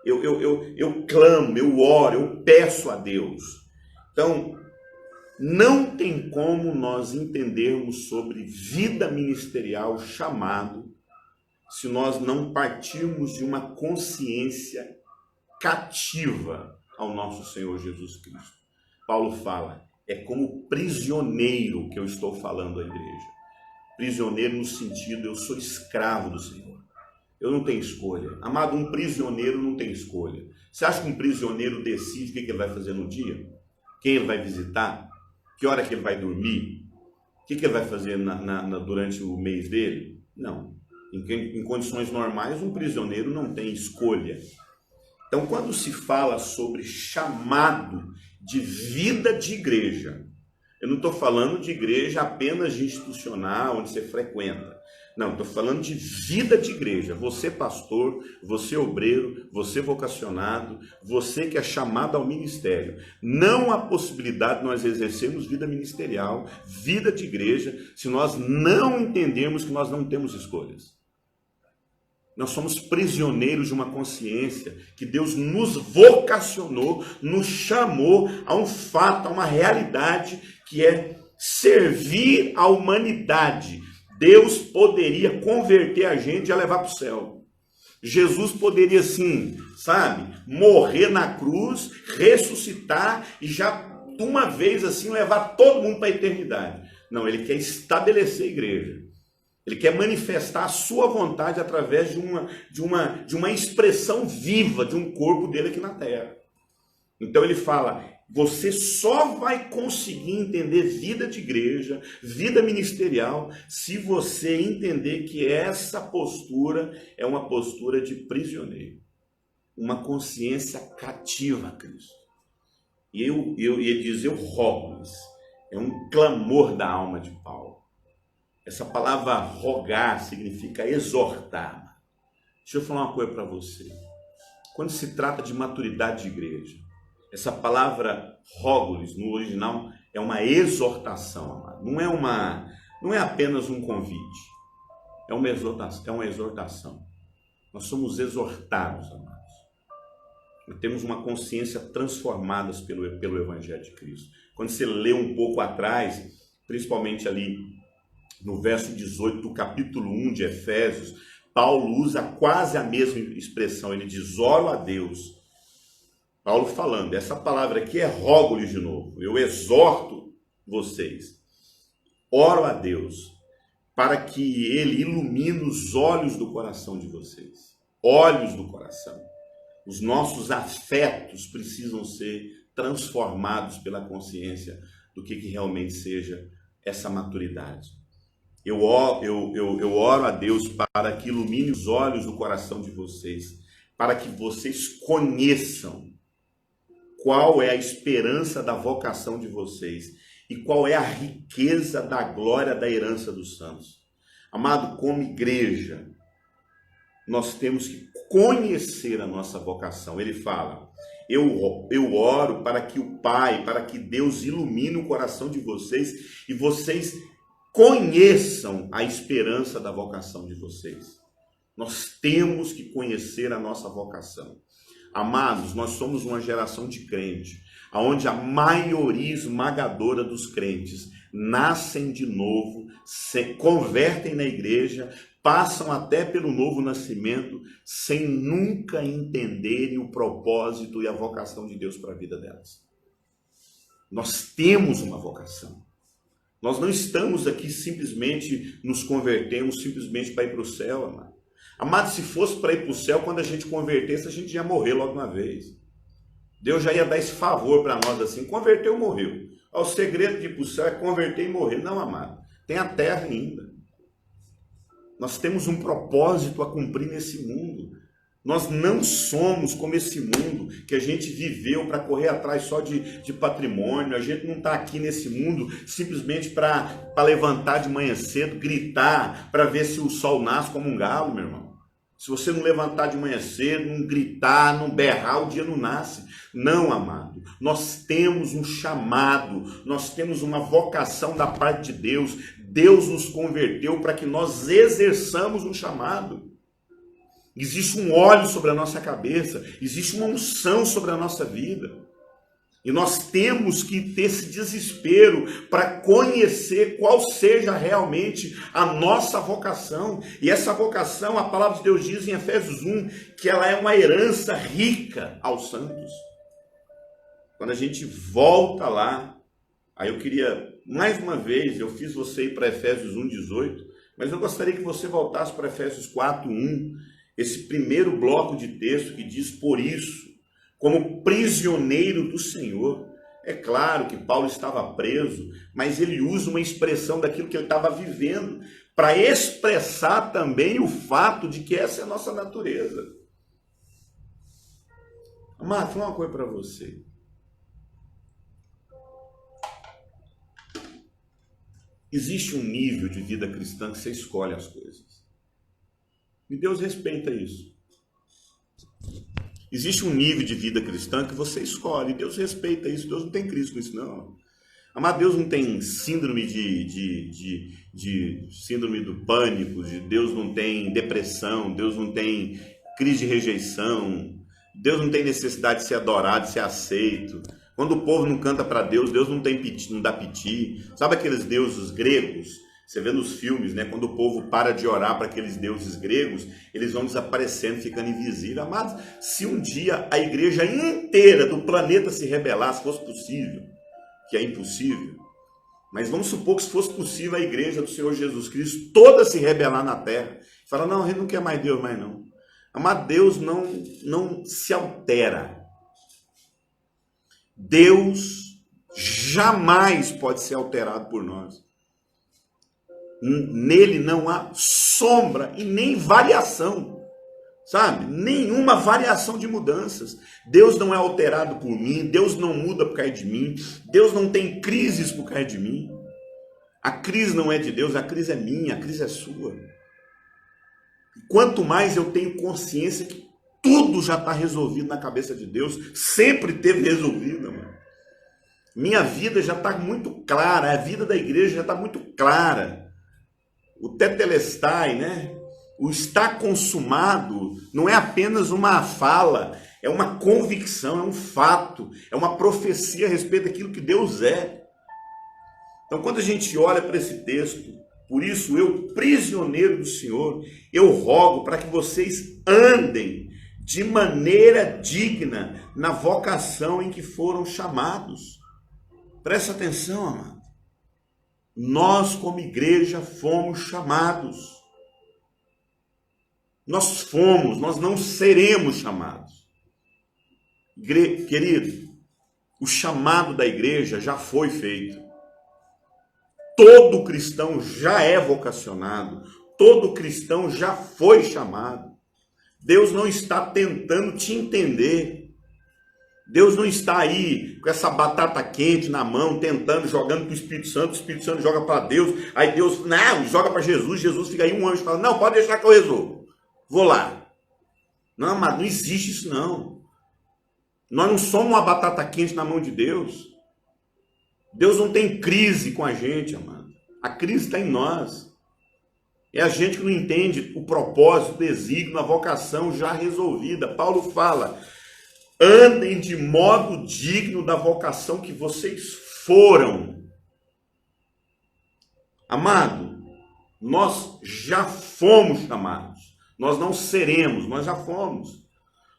eu clamo, eu oro, eu peço a Deus. Então, não tem como nós entendermos sobre vida ministerial, chamado, se nós não partirmos de uma consciência cativa ao nosso Senhor Jesus Cristo. Paulo fala: é como prisioneiro que eu estou falando à igreja. Prisioneiro no sentido, eu sou escravo do Senhor. Eu não tenho escolha. Amado, um prisioneiro não tem escolha. Você acha que um prisioneiro decide o que ele vai fazer no dia? Quem ele vai visitar? Que hora que ele vai dormir? O que ele vai fazer durante o mês dele? Não. Em condições normais, um prisioneiro não tem escolha. Então, quando se fala sobre chamado de vida de igreja, eu não estou falando de igreja apenas institucional, onde você frequenta. Não, estou falando de vida de igreja. Você pastor, você obreiro, você vocacionado, você que é chamado ao ministério. Não há possibilidade de nós exercermos vida ministerial, vida de igreja, se nós não entendermos que nós não temos escolhas. Nós somos prisioneiros de uma consciência que Deus nos vocacionou, nos chamou a um fato, a uma realidade que é servir a humanidade. Deus poderia converter a gente e a levar para o céu. Jesus poderia, sim, morrer na cruz, ressuscitar e já de uma vez assim levar todo mundo para a eternidade. Não, ele quer estabelecer a igreja. Ele quer manifestar a sua vontade através de uma expressão viva de um corpo dele aqui na terra. Então ele fala: você só vai conseguir entender vida de igreja, vida ministerial, se você entender que essa postura é uma postura de prisioneiro. Uma consciência cativa a Cristo. E ele diz: eu rogo-lhes. É um clamor da alma de Paulo. Essa palavra rogar significa exortar. Deixa eu falar uma coisa para você. Quando se trata de maturidade de igreja, Essa palavra rógulis, no original, é uma exortação, amado. Não é apenas um convite, é uma exortação. Nós somos exortados, amados. Nós temos uma consciência transformada pelo Evangelho de Cristo. Quando você lê um pouco atrás, principalmente ali no verso 18 do capítulo 1 de Efésios, Paulo usa quase a mesma expressão. Ele diz, oro a Deus. Paulo falando, essa palavra aqui é rogo-lhes de novo. Eu exorto vocês. Oro a Deus para que Ele ilumine os olhos do coração de vocês. Olhos do coração. Os nossos afetos precisam ser transformados pela consciência do que realmente seja essa maturidade. Eu oro a Deus para que ilumine os olhos do coração de vocês, para que vocês conheçam qual é a esperança da vocação de vocês e qual é a riqueza da glória da herança dos santos. Amado, como igreja, nós temos que conhecer a nossa vocação. Ele fala, eu oro para que o Pai, para que Deus ilumine o coração de vocês e vocês conheçam a esperança da vocação de vocês. Nós temos que conhecer a nossa vocação. Amados, nós somos uma geração de crente, onde a maioria esmagadora dos crentes nascem de novo, se convertem na igreja, passam até pelo novo nascimento, sem nunca entenderem o propósito e a vocação de Deus para a vida delas. Nós temos uma vocação. Nós não estamos aqui simplesmente nos convertemos, simplesmente para ir para o céu, amado. Amado, se fosse para ir para o céu, quando a gente convertesse, a gente ia morrer logo uma vez. Deus já ia dar esse favor para nós assim, converteu, morreu. O segredo de ir para o céu é converter e morrer. Não, amado, tem a terra ainda. Nós temos um propósito a cumprir nesse mundo. Nós não somos como esse mundo que a gente viveu para correr atrás só de patrimônio. A gente não está aqui nesse mundo simplesmente para levantar de manhã cedo, gritar para ver se o sol nasce como um galo, meu irmão. Se você não levantar de manhã cedo, não gritar, não berrar, o dia não nasce. Não, amado. Nós temos um chamado, nós temos uma vocação da parte de Deus. Deus nos converteu para que nós exerçamos um chamado. Existe um óleo sobre a nossa cabeça, existe uma unção sobre a nossa vida. E nós temos que ter esse desespero para conhecer qual seja realmente a nossa vocação. E essa vocação, a palavra de Deus diz em Efésios 1, que ela é uma herança rica aos santos. Quando a gente volta lá, aí eu queria, mais uma vez, eu fiz você ir para Efésios 1:18, mas eu gostaria que você voltasse para Efésios 4:1, esse primeiro bloco de texto que diz, por isso, como prisioneiro do Senhor. É claro que Paulo estava preso, mas ele usa uma expressão daquilo que ele estava vivendo, para expressar também o fato de que essa é a nossa natureza. Amado, vou falar uma coisa para você. Existe um nível de vida cristã que você escolhe as coisas. E Deus respeita isso. Existe um nível de vida cristã que você escolhe. E Deus respeita isso. Deus não tem crise com isso, não. Amado, Deus não tem síndrome de síndrome do pânico. Deus não tem depressão. Deus não tem crise de rejeição. Deus não tem necessidade de ser adorado, de ser aceito. Quando o povo não canta para Deus, Deus não dá piti. Sabe aqueles deuses gregos? Você vê nos filmes, né? Quando o povo para de orar para aqueles deuses gregos, eles vão desaparecendo, ficando invisíveis. Amados, se um dia a igreja inteira do planeta se rebelasse, fosse possível, que é impossível, mas vamos supor que se fosse possível a igreja do Senhor Jesus Cristo toda se rebelar na terra, fala, não, a gente não quer mais Deus, mais não. Amado, Deus não se altera. Deus jamais pode ser alterado por nós. Nele não há sombra e nem variação, sabe? Nenhuma variação de mudanças. Deus não é alterado por mim, Deus não muda por causa de mim, Deus não tem crises por causa de mim. A crise não é de Deus, a crise é minha, a crise é sua. Quanto mais eu tenho consciência que tudo já está resolvido na cabeça de Deus, sempre teve resolvido, mano. Minha vida já está muito clara, a vida da igreja já está muito clara. O tetelestai, né? O está consumado não é apenas uma fala, é uma convicção, é um fato, é uma profecia a respeito daquilo que Deus é. Então, quando a gente olha para esse texto, por isso eu, prisioneiro do Senhor, eu rogo para que vocês andem de maneira digna na vocação em que foram chamados. Presta atenção, amado. Nós, como igreja, fomos chamados. Nós não seremos chamados. Querido, o chamado da igreja já foi feito. Todo cristão já é vocacionado. Todo cristão já foi chamado. Deus não está tentando te entender. Deus não está aí com essa batata quente na mão, tentando, jogando para o Espírito Santo joga para Deus, aí Deus, não, joga para Jesus, Jesus fica aí um anjo e fala, não, pode deixar que eu resolvo, vou lá. Não, amado, não existe isso não. Nós não somos uma batata quente na mão de Deus. Deus não tem crise com a gente, amado. A crise está em nós. É a gente que não entende o propósito, o desígnio, a vocação já resolvida. Paulo fala, andem de modo digno da vocação que vocês foram. Amado, nós já fomos chamados. Nós não seremos, nós já fomos.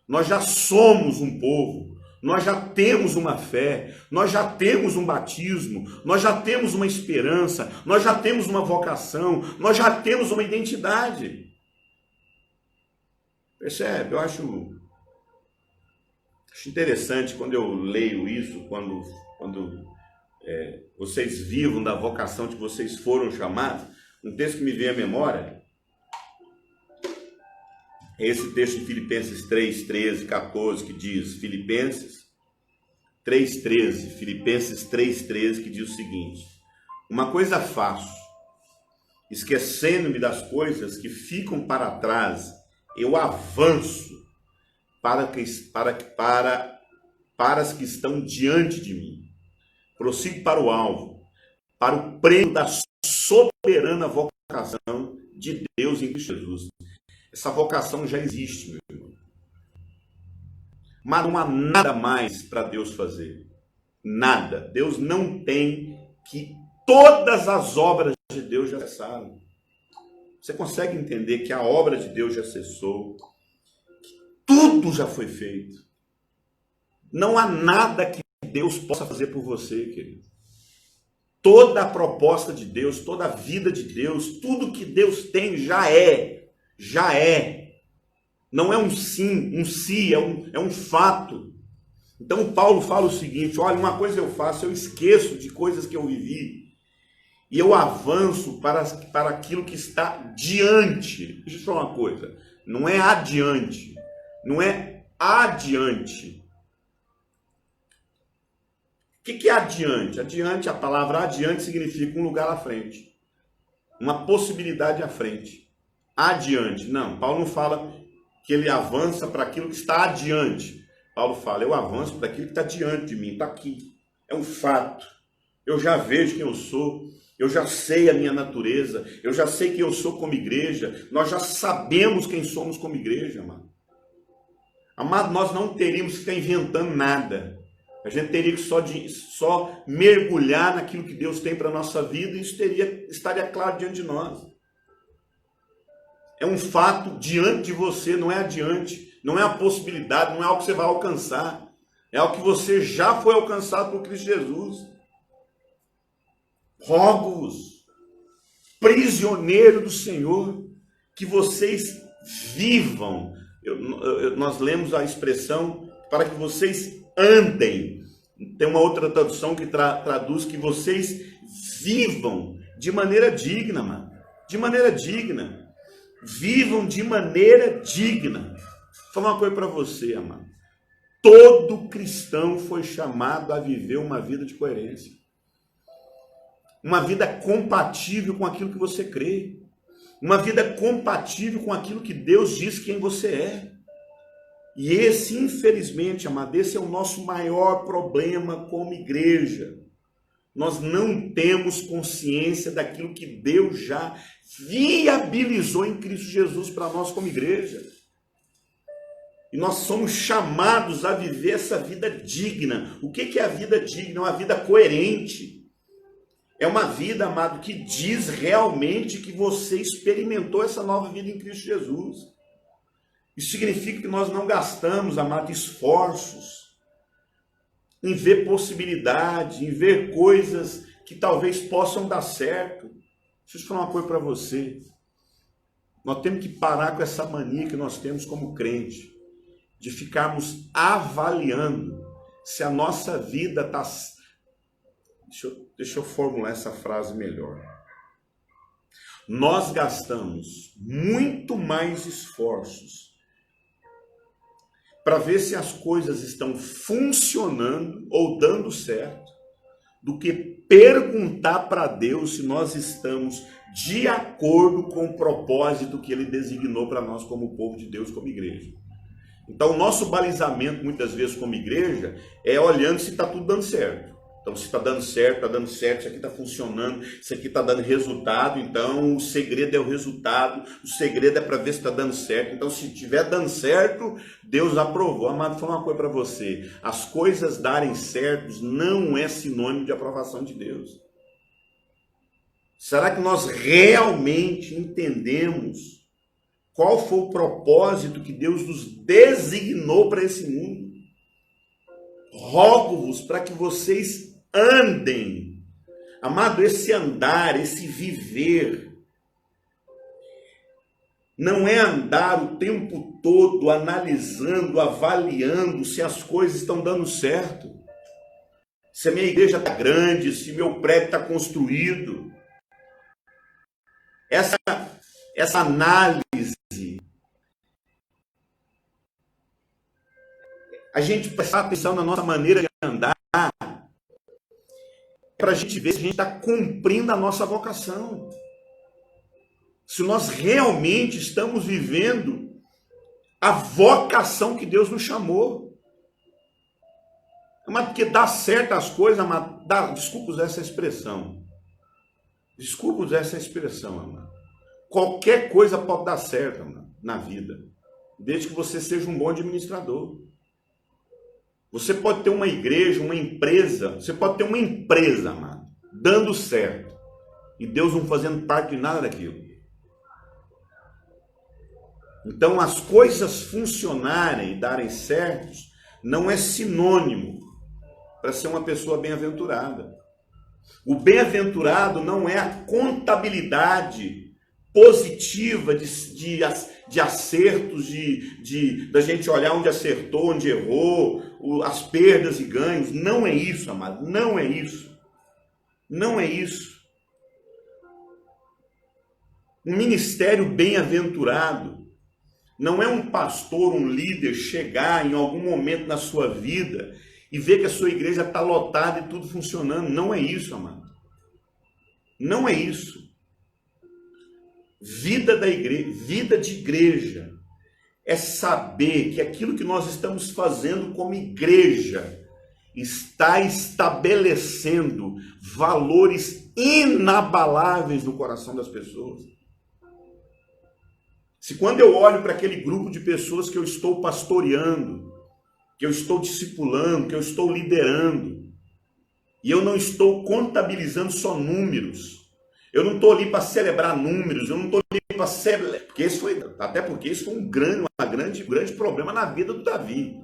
Nós já somos um povo. Nós já temos uma fé, nós já temos um batismo, nós já temos uma esperança, nós já temos uma vocação, nós já temos uma identidade. Percebe? Eu acho interessante quando eu leio isso, quando vocês vivam da vocação que vocês foram chamados. Um texto que me vem à memória é esse texto de Filipenses 3, 13, 14, que diz, Filipenses 3, 13, que diz o seguinte, uma coisa faço, esquecendo-me das coisas que ficam para trás, eu avanço para as que estão diante de mim. Prossigo para o alvo, para o prêmio da soberana vocação de Deus em Cristo Jesus. Essa vocação já existe, meu irmão. Mas não há nada mais para Deus fazer. Nada. Deus não tem que todas as obras de Deus já cessaram. Você consegue entender que a obra de Deus já cessou? Que tudo já foi feito. Não há nada que Deus possa fazer por você, querido. Toda a proposta de Deus, toda a vida de Deus, tudo que Deus tem já é. Já é. Não é um sim, um si, é um fato. Então Paulo fala o seguinte, olha, uma coisa eu faço, eu esqueço de coisas que eu vivi e eu avanço para aquilo que está diante. Deixa eu falar uma coisa, não é adiante, não é adiante. O que é adiante? Adiante, a palavra adiante significa um lugar à frente, uma possibilidade à frente. Adiante, não, Paulo não fala que ele avança para aquilo que está adiante. Paulo fala, eu avanço para aquilo que está diante de mim, está aqui. É um fato. Eu já vejo quem eu sou, eu já sei a minha natureza, eu já sei quem eu sou como igreja, nós já sabemos quem somos como igreja, amado. Amado, nós não teríamos que ficar inventando nada. A gente teria que só mergulhar naquilo que Deus tem para a nossa vida e isso estaria claro diante de nós. É um fato diante de você, não é adiante, não é a possibilidade, não é algo que você vai alcançar, é algo que você já foi alcançado por Cristo Jesus. Rogo-vos, prisioneiro do Senhor, que vocês vivam. Nós lemos a expressão para que vocês andem. Tem uma outra tradução que traduz que vocês vivam de maneira digna, mano. De maneira digna. Vivam de maneira digna. Vou falar uma coisa para você, amado. Todo cristão foi chamado a viver uma vida de coerência. Uma vida compatível com aquilo que você crê. Uma vida compatível com aquilo que Deus diz quem você é. E esse, infelizmente, amado, esse é o nosso maior problema como igreja. Nós não temos consciência daquilo que Deus já viabilizou em Cristo Jesus para nós como igreja. E nós somos chamados a viver essa vida digna. O que é a vida digna? É uma vida coerente. É uma vida, amado, que diz realmente que você experimentou essa nova vida em Cristo Jesus. Isso significa que nós não gastamos, amado, esforços em ver possibilidade, em ver coisas que talvez possam dar certo. Deixa eu falar uma coisa para você. Nós temos que parar com essa mania que nós temos como crente, de ficarmos avaliando se a nossa vida está... Deixa eu formular essa frase melhor. Nós gastamos muito mais esforços para ver se as coisas estão funcionando ou dando certo, do que perguntar para Deus se nós estamos de acordo com o propósito que Ele designou para nós como povo de Deus, como igreja. Então, o nosso balizamento, muitas vezes, como igreja, é olhando se está tudo dando certo. Então, se está dando certo, isso aqui está funcionando, isso aqui está dando resultado, então o segredo é o resultado, o segredo é para ver se está dando certo. Então, se estiver dando certo, Deus aprovou. Amado, vou falar uma coisa para você, as coisas darem certo não é sinônimo de aprovação de Deus. Será que nós realmente entendemos qual foi o propósito que Deus nos designou para esse mundo? Rogo-vos para que vocês andem. Amado, esse andar, esse viver, não é andar o tempo todo analisando, avaliando se as coisas estão dando certo. Se a minha igreja está grande, se meu prédio está construído. Essa análise, a gente prestar atenção na nossa maneira de andar, para a gente ver se a gente está cumprindo a nossa vocação. Se nós realmente estamos vivendo a vocação que Deus nos chamou. Mas porque dá certo as coisas, desculpa usar essa expressão. Desculpa usar essa expressão, amado. Qualquer coisa pode dar certo, amado, na vida, desde que você seja um bom administrador. Você pode ter uma igreja, uma empresa, você pode ter uma empresa, amado, dando certo, e Deus não fazendo parte de nada daquilo. Então, as coisas funcionarem e darem certo não é sinônimo para ser uma pessoa bem-aventurada. O bem-aventurado não é a contabilidade positiva de acertos, da gente olhar onde acertou, onde errou, as perdas e ganhos. Não é isso, amado, não é isso. Não é isso. Um ministério bem-aventurado não é um pastor, um líder chegar em algum momento na sua vida e ver que a sua igreja está lotada e tudo funcionando. Não é isso, amado. Não é isso. Vida da igreja, vida de igreja, é saber que aquilo que nós estamos fazendo como igreja está estabelecendo valores inabaláveis no coração das pessoas. Se quando eu olho para aquele grupo de pessoas que eu estou pastoreando, que eu estou discipulando, que eu estou liderando, e eu não estou contabilizando só números, eu não estou ali para celebrar números, eu não estou ali para celebrar, porque isso foi um grande problema na vida do Davi.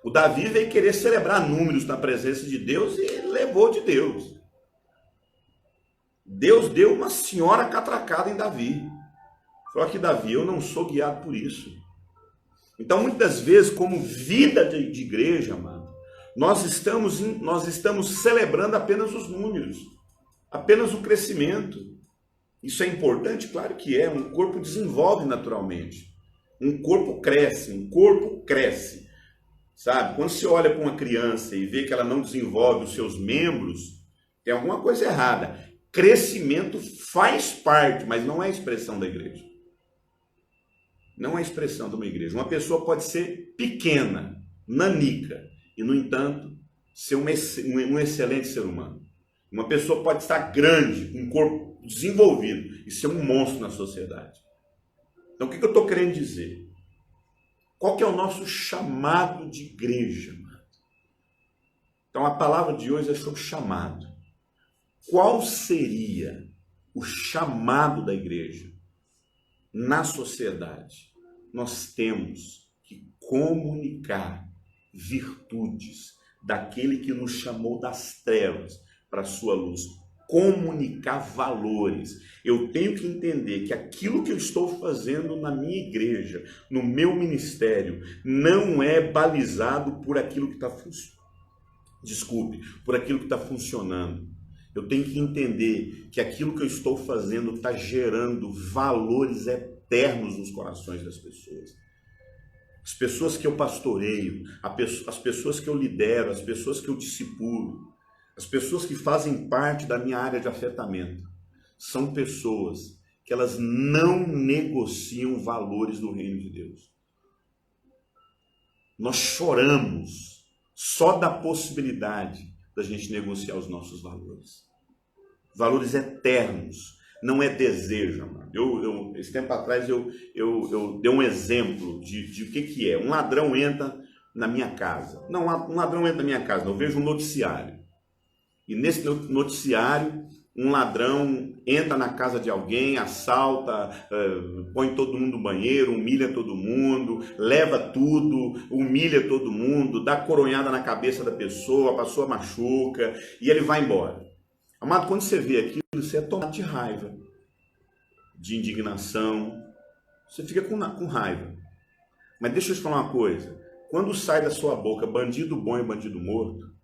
O Davi veio querer celebrar números na presença de Deus e levou de Deus. Deus deu uma senhora catracada em Davi. Falou que Davi, eu não sou guiado por isso. Então, muitas vezes, como vida de igreja, amado, nós estamos celebrando apenas os números, apenas o crescimento. Isso é importante? Claro que é. Um corpo desenvolve naturalmente. Um corpo cresce. Sabe? Quando você olha para uma criança e vê que ela não desenvolve os seus membros, tem alguma coisa errada. Crescimento faz parte, mas não é a expressão da igreja. não é a expressão de uma igreja. Uma pessoa pode ser pequena, nanica, e, no entanto, ser um excelente ser humano. Uma pessoa pode estar grande, com um corpo desenvolvido, e ser um monstro na sociedade. Então, o que eu estou querendo dizer? Qual que é o nosso chamado de igreja? Então, a palavra de hoje é sobre chamado. Qual seria o chamado da igreja na sociedade? Nós temos que comunicar virtudes daquele que nos chamou das trevas para a sua luz. Comunicar valores. Eu tenho que entender que aquilo que eu estou fazendo na minha igreja, no meu ministério, não é balizado por aquilo que está por aquilo que está funcionando. Eu tenho que entender que aquilo que eu estou fazendo está gerando valores eternos nos corações das pessoas. As pessoas que eu pastoreio, as pessoas que eu lidero, as pessoas que eu discipulo, as pessoas que fazem parte da minha área de afetamento, são pessoas que elas não negociam valores do reino de Deus. Nós choramos só da possibilidade da gente negociar os nossos valores. Valores eternos, não é desejo, amado. Esse tempo atrás eu dei um exemplo de o que é. Um ladrão entra na minha casa. Não, um ladrão entra na minha casa, eu vejo um noticiário. E nesse noticiário, um ladrão entra na casa de alguém, assalta, põe todo mundo no banheiro, humilha todo mundo, leva tudo, humilha todo mundo, dá coronhada na cabeça da pessoa, a pessoa machuca e ele vai embora. Amado, quando você vê aquilo, você é tomado de raiva, de indignação, você fica com raiva. Mas deixa eu te falar uma coisa, quando sai da sua boca bandido bom e bandido morto,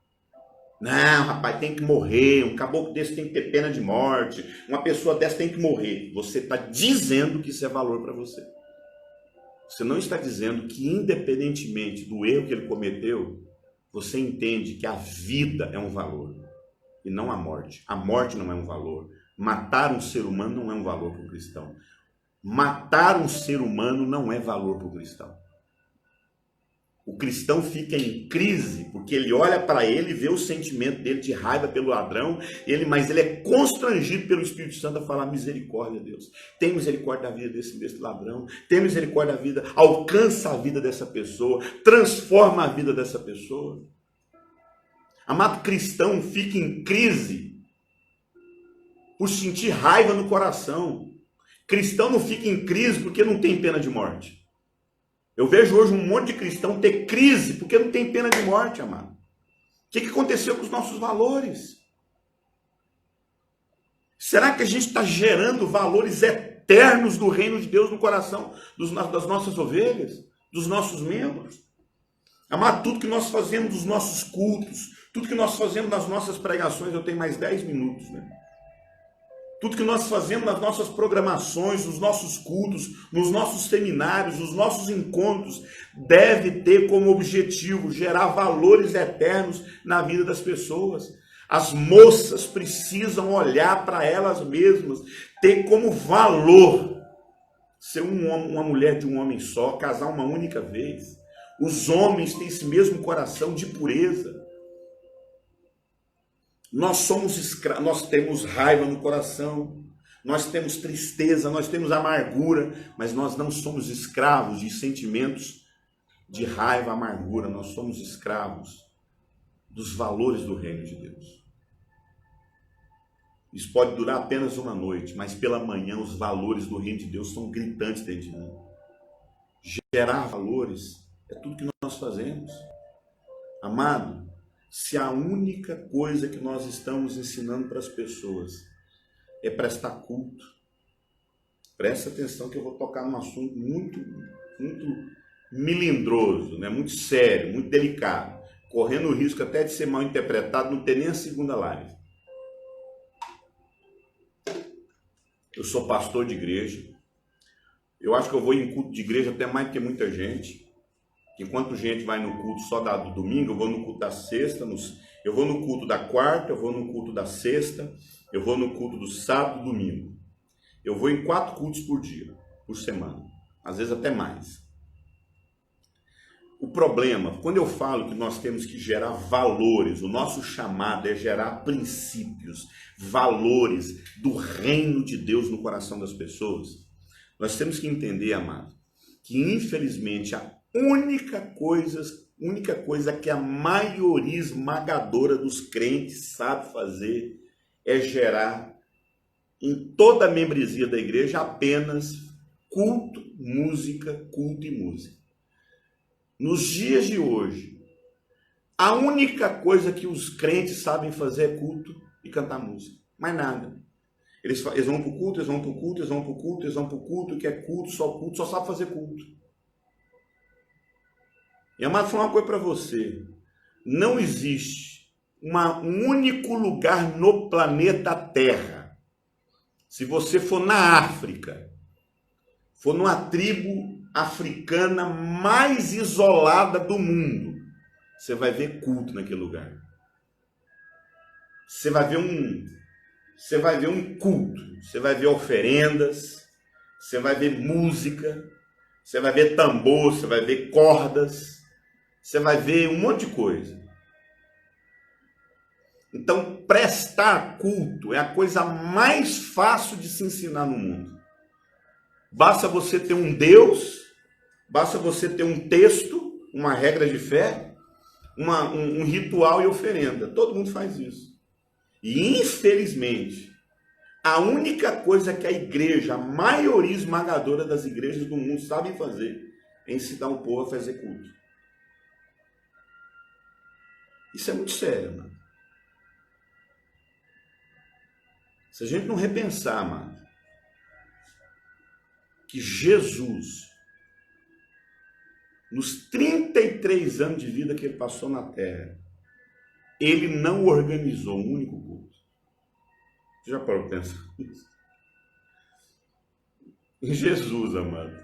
não, rapaz, tem que morrer, um caboclo desse tem que ter pena de morte, uma pessoa dessa tem que morrer. Você está dizendo que isso é valor para você. Você não está dizendo que, independentemente do erro que ele cometeu, você entende que a vida é um valor e não a morte. A morte não é um valor. Matar um ser humano não é um valor para o cristão. Matar um ser humano não é valor para o cristão. O cristão fica em crise, porque ele olha para ele e vê o sentimento dele de raiva pelo ladrão, mas ele é constrangido pelo Espírito Santo a falar: misericórdia, Deus. Tem misericórdia da vida desse ladrão, tem misericórdia da vida, alcança a vida dessa pessoa, transforma a vida dessa pessoa. Amado, cristão fica em crise por sentir raiva no coração. Cristão não fica em crise porque não tem pena de morte. Eu vejo hoje um monte de cristão ter crise porque não tem pena de morte, amado. O que aconteceu com os nossos valores? Será que a gente está gerando valores eternos do reino de Deus no coração das nossas ovelhas, dos nossos membros? Amado, tudo que nós fazemos nos nossos cultos, tudo que nós fazemos nas nossas pregações, eu tenho mais 10 minutos, né? Tudo que nós fazemos nas nossas programações, nos nossos cultos, nos nossos seminários, nos nossos encontros, deve ter como objetivo gerar valores eternos na vida das pessoas. As moças precisam olhar para elas mesmas, ter como valor ser uma mulher de um homem só, casar uma única vez. Os homens têm esse mesmo coração de pureza. Nós somos escravos, nós temos raiva no coração, nós temos tristeza, nós temos amargura, mas nós não somos escravos de sentimentos de raiva, amargura, nós somos escravos dos valores do reino de Deus. Isso pode durar apenas uma noite, mas pela manhã os valores do reino de Deus são gritantes dentro de mim. Gerar valores é tudo que nós fazemos. Amado, se a única coisa que nós estamos ensinando para as pessoas é prestar culto, presta atenção que eu vou tocar num assunto muito melindroso, né? Muito sério, muito delicado, correndo o risco até de ser mal interpretado, não ter nem a segunda live. Eu sou pastor de igreja, eu acho que eu vou em culto de igreja até mais do que muita gente. Enquanto gente vai no culto só do domingo, eu vou no culto da sexta, eu vou no culto da quarta, eu vou no culto da sexta, eu vou no culto do sábado e domingo. Eu vou em 4 cultos por dia, por semana. às vezes até mais. O problema, quando eu falo que nós temos que gerar valores, o nosso chamado é gerar princípios, valores do reino de Deus no coração das pessoas, nós temos que entender, amado, que infelizmente a única coisa que a maioria esmagadora dos crentes sabe fazer é gerar em toda a membresia da igreja apenas culto, música, culto e música. Nos dias de hoje, a única coisa que os crentes sabem fazer é culto e cantar música. Mais nada. Eles vão para o culto, eles vão para o culto, eles vão para o culto, eles vão para o culto, que é culto, só sabe fazer culto. E amado, vou falar uma coisa para você. Não existe um único lugar no planeta Terra. Se você for na África, for numa tribo africana mais isolada do mundo, você vai ver culto naquele lugar. Você vai ver um culto, você vai ver oferendas, você vai ver música, você vai ver tambor, você vai ver cordas, você vai ver um monte de coisa. Então, prestar culto é a coisa mais fácil de se ensinar no mundo. Basta você ter um Deus, basta você ter um texto, uma regra de fé, um ritual e oferenda. Todo mundo faz isso. E, infelizmente, a única coisa que a igreja, a maioria esmagadora das igrejas do mundo sabe fazer é ensinar o povo a fazer culto. Isso é muito sério, mano. Se a gente não repensar, mano, que Jesus, nos 33 anos de vida que ele passou na terra, ele não organizou um único culto. Você já parou para pensar nisso? Em Jesus, amado,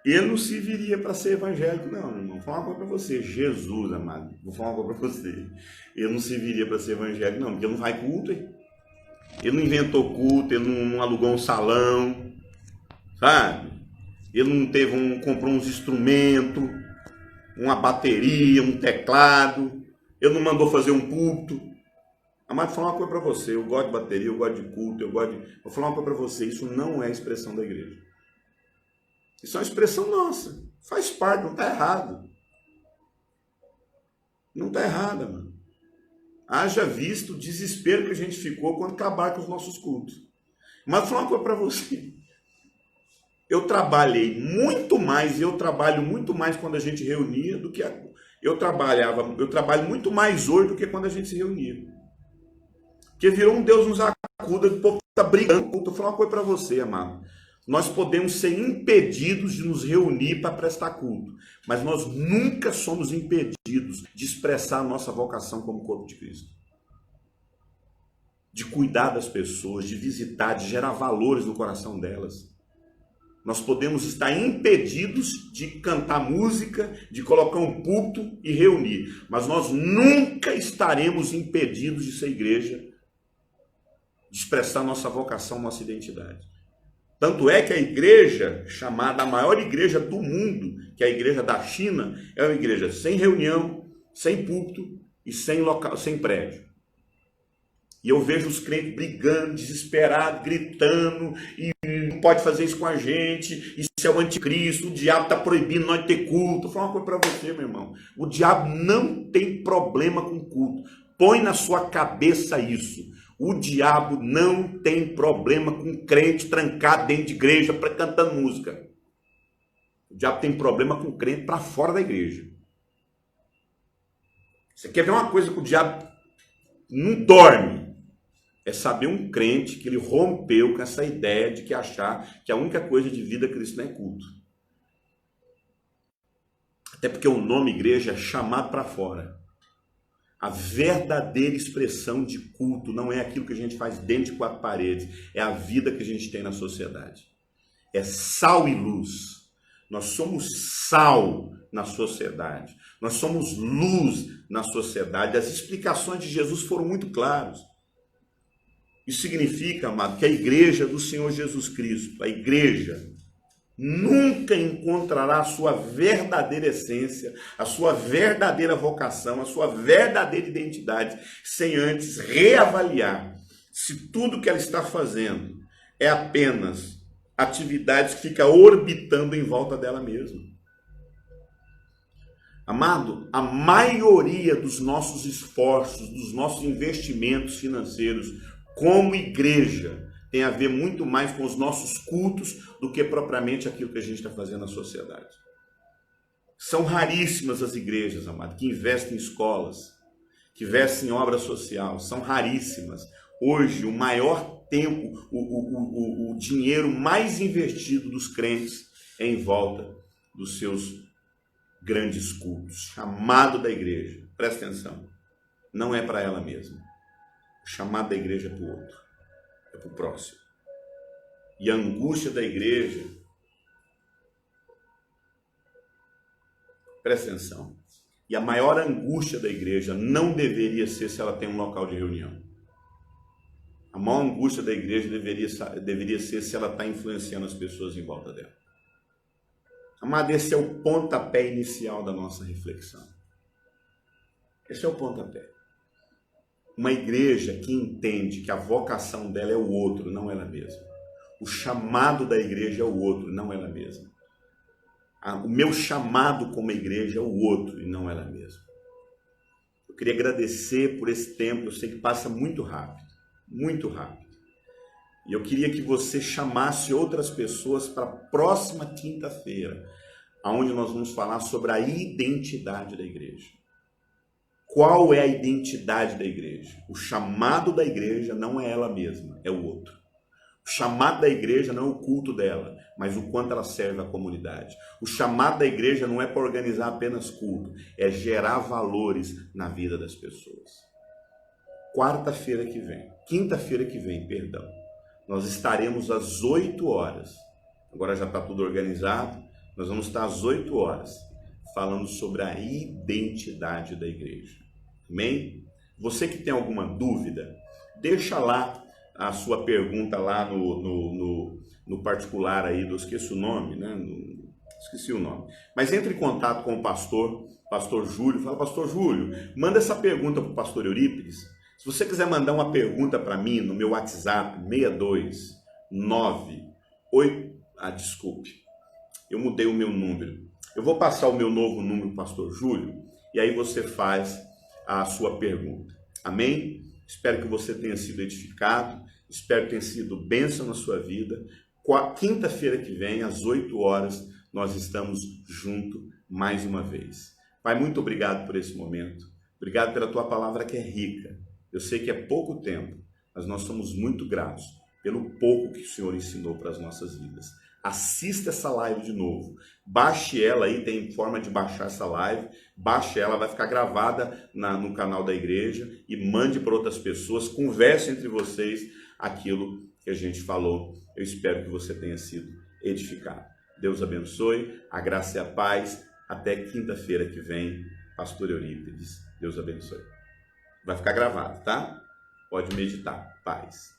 ele não se viria para ser evangélico, não, irmão. Vou falar uma coisa para você. Jesus, amado, vou falar uma coisa para você. Ele não se viria para ser evangélico, não, porque ele não vai culto, hein? Ele não inventou culto, ele não alugou um salão, sabe? Ele não comprou uns instrumentos, uma bateria, um teclado. Ele não mandou fazer um culto. Amado, vou falar uma coisa para você. Eu gosto de bateria, eu gosto de culto, Vou falar uma coisa para você. Isso não é a expressão da igreja. Isso é uma expressão nossa. Faz parte, não está errado. Não está errado, mano. Haja visto o desespero que a gente ficou quando acabaram com os nossos cultos. Mas vou falar uma coisa para você. Eu trabalhei muito mais, e eu trabalho muito mais quando a gente reunia do que eu trabalho muito mais hoje do que quando a gente se reunia. Porque virou um Deus nos acuda, o povo está brigando. Vou falar uma coisa para você, amado. Nós podemos ser impedidos de nos reunir para prestar culto, mas nós nunca somos impedidos de expressar a nossa vocação como corpo de Cristo. De cuidar das pessoas, de visitar, de gerar valores no coração delas. Nós podemos estar impedidos de cantar música, de colocar um púlpito e reunir, mas nós nunca estaremos impedidos de ser igreja, de expressar nossa vocação, nossa identidade. Tanto é que a igreja, chamada a maior igreja do mundo, que é a igreja da China, é uma igreja sem reunião, sem púlpito e sem local, sem prédio. E eu vejo os crentes brigando, desesperados, gritando, e não pode fazer isso com a gente, isso é o anticristo, o diabo está proibindo nós ter culto. Vou falar uma coisa para você, meu irmão. O diabo não tem problema com culto. Põe na sua cabeça isso. O diabo não tem problema com crente trancado dentro de igreja cantando música. O diabo tem problema com crente para fora da igreja. Você quer ver uma coisa que o diabo não dorme? É saber um crente que ele rompeu com essa ideia de que achar que a única coisa de vida cristã é culto. Até porque o nome igreja é chamado para fora. A verdadeira expressão de culto não é aquilo que a gente faz dentro de quatro paredes, é a vida que a gente tem na sociedade. É sal e luz. Nós somos sal na sociedade. Nós somos luz na sociedade. As explicações de Jesus foram muito claras. Isso significa, amado, que a igreja do Senhor Jesus Cristo, a igreja, nunca encontrará a sua verdadeira essência, a sua verdadeira vocação, a sua verdadeira identidade, sem antes reavaliar se tudo que ela está fazendo é apenas atividades que ficam orbitando em volta dela mesma. Amado, a maioria dos nossos esforços, dos nossos investimentos financeiros como igreja tem a ver muito mais com os nossos cultos do que propriamente aquilo que a gente está fazendo na sociedade. São raríssimas as igrejas, amado, que investem em escolas, que investem em obra social. São raríssimas. Hoje, o maior tempo, o dinheiro mais investido dos crentes é em volta dos seus grandes cultos. Chamado da igreja, presta atenção, não é para ela mesma. O chamado da igreja é para o outro, é para o próximo. E a angústia da igreja, presta atenção, e a maior angústia da igreja não deveria ser se ela tem um local de reunião. A maior angústia da igreja deveria ser se ela está influenciando as pessoas em volta dela. Amado, esse é o pontapé inicial da nossa reflexão. Esse é o pontapé. Uma igreja que entende que a vocação dela é o outro, não ela mesma. O chamado da igreja é o outro, não ela mesma. O meu chamado como igreja é o outro e não ela mesma. Eu queria agradecer por esse tempo, eu sei que passa muito rápido, muito rápido. E eu queria que você chamasse outras pessoas para a próxima quinta-feira, onde nós vamos falar sobre a identidade da igreja. Qual é a identidade da igreja? O chamado da igreja não é ela mesma, é o outro. O chamado da igreja não é o culto dela, mas o quanto ela serve à comunidade. O chamado da igreja não é para organizar apenas culto, é gerar valores na vida das pessoas. Quinta-feira que vem, nós estaremos às 8 horas. Agora já está tudo organizado. Nós vamos estar às 8 horas falando sobre a identidade da igreja. Amém? Você que tem alguma dúvida, deixa lá a sua pergunta lá no particular aí, eu esqueci o nome, né? Esqueci o nome. Mas entre em contato com o pastor Júlio. Fala, pastor Júlio, manda essa pergunta para o pastor Eurípides. Se você quiser mandar uma pergunta para mim no meu WhatsApp, 62988... desculpe, eu mudei o meu número. Eu vou passar o meu novo número para o pastor Júlio e aí você faz a sua pergunta. Amém? Espero que você tenha sido edificado, espero que tenha sido bênção na sua vida. Quinta-feira que vem, às 8 horas, nós estamos juntos mais uma vez. Pai, muito obrigado por esse momento. Obrigado pela tua palavra que é rica. Eu sei que é pouco tempo, mas nós somos muito gratos pelo pouco que o Senhor ensinou para as nossas vidas. Assista essa live de novo. Baixe ela aí, tem forma de baixar essa live. Baixe ela, vai ficar gravada no canal da igreja e mande para outras pessoas. Converse entre vocês aquilo que a gente falou. Eu espero que você tenha sido edificado. Deus abençoe, a graça e a paz. Até quinta-feira que vem, pastor Eurípides. Deus abençoe. Vai ficar gravado, tá? Pode meditar. Paz.